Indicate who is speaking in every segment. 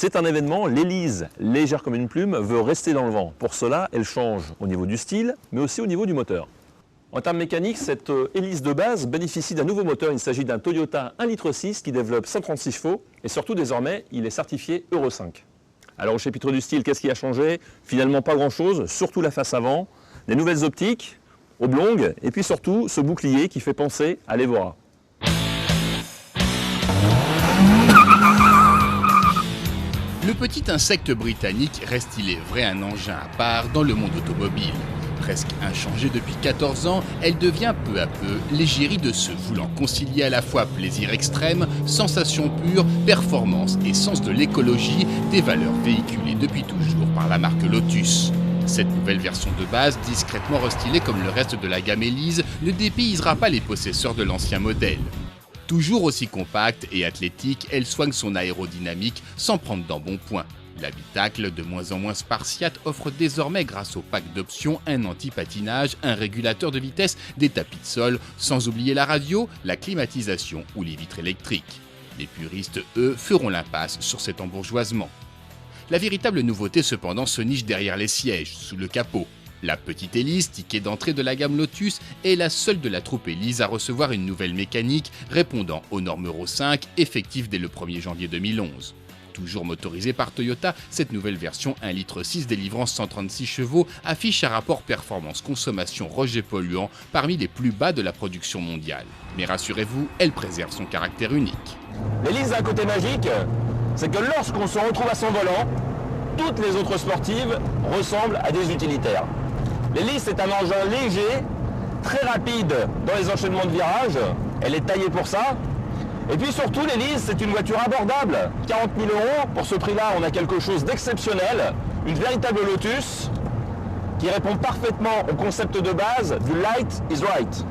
Speaker 1: C'est un événement, l'Élise, légère comme une plume, veut rester dans le vent. Pour cela, elle change au niveau du style, mais aussi au niveau du moteur. En termes mécaniques, cette Élise de base bénéficie d'un nouveau moteur. Il s'agit d'un Toyota 1,6 litre qui développe 136 chevaux et surtout désormais, il est certifié Euro 5. Alors au chapitre du style, qu'est-ce qui a changé? Finalement pas grand-chose, surtout la face avant, des nouvelles optiques, oblongues, et puis surtout ce bouclier qui fait penser à l'Evora.
Speaker 2: Le petit insecte britannique reste, il est vrai, un engin à part dans le monde automobile. Presque inchangée depuis 14 ans, elle devient peu à peu l'égérie de ceux voulant concilier à la fois plaisir extrême, sensation pure, performance et sens de l'écologie, des valeurs véhiculées depuis toujours par la marque Lotus. Cette nouvelle version de base, discrètement restylée comme le reste de la gamme Élise, ne dépaysera pas les possesseurs de l'ancien modèle. Toujours aussi compacte et athlétique, elle soigne son aérodynamique sans prendre d'embonpoint. L'habitacle, de moins en moins spartiate, offre désormais grâce au pack d'options un anti-patinage, un régulateur de vitesse, des tapis de sol, sans oublier la radio, la climatisation ou les vitres électriques. Les puristes, eux, feront l'impasse sur cet embourgeoisement. La véritable nouveauté cependant se niche derrière les sièges, sous le capot. La petite Élise, ticket d'entrée de la gamme Lotus, est la seule de la troupe Élise à recevoir une nouvelle mécanique répondant aux normes Euro 5, effectives dès le 1er janvier 2011. Toujours motorisée par Toyota, cette nouvelle version 1,6 litre délivrant 136 chevaux affiche un rapport performance-consommation rejet polluant parmi les plus bas de la production mondiale. Mais rassurez-vous, elle préserve son caractère unique.
Speaker 1: L'Élise a un côté magique, c'est que lorsqu'on se retrouve à son volant, toutes les autres sportives ressemblent à des utilitaires. L'Élise, c'est un engin léger, très rapide dans les enchaînements de virages, elle est taillée pour ça. Et puis surtout, l'Élise, c'est une voiture abordable. 40 000 €, pour ce prix-là, on a quelque chose d'exceptionnel. Une véritable Lotus qui répond parfaitement au concept de base du Light is Right.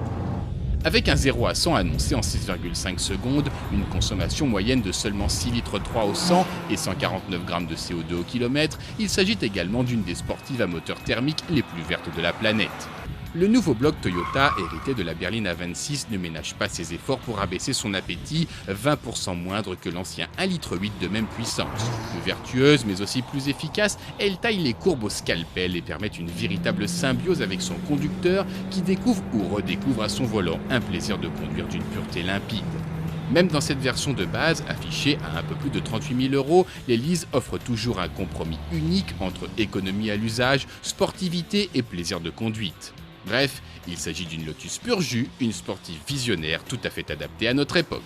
Speaker 2: Avec un 0 à 100 annoncé en 6,5 secondes, une consommation moyenne de seulement 6,3 litres au 100 et 149 grammes de CO2 au kilomètre, il s'agit également d'une des sportives à moteur thermique les plus vertes de la planète. Le nouveau bloc Toyota, hérité de la berline A26, ne ménage pas ses efforts pour abaisser son appétit, 20% moindre que l'ancien 1,8 litre de même puissance. Plus vertueuse, mais aussi plus efficace, elle taille les courbes au scalpel et permet une véritable symbiose avec son conducteur qui découvre ou redécouvre à son volant un plaisir de conduire d'une pureté limpide. Même dans cette version de base, affichée à un peu plus de 38 000 €, l'Élise offre toujours un compromis unique entre économie à l'usage, sportivité et plaisir de conduite. Bref, il s'agit d'une Lotus pur jus, une sportive visionnaire tout à fait adaptée à notre époque.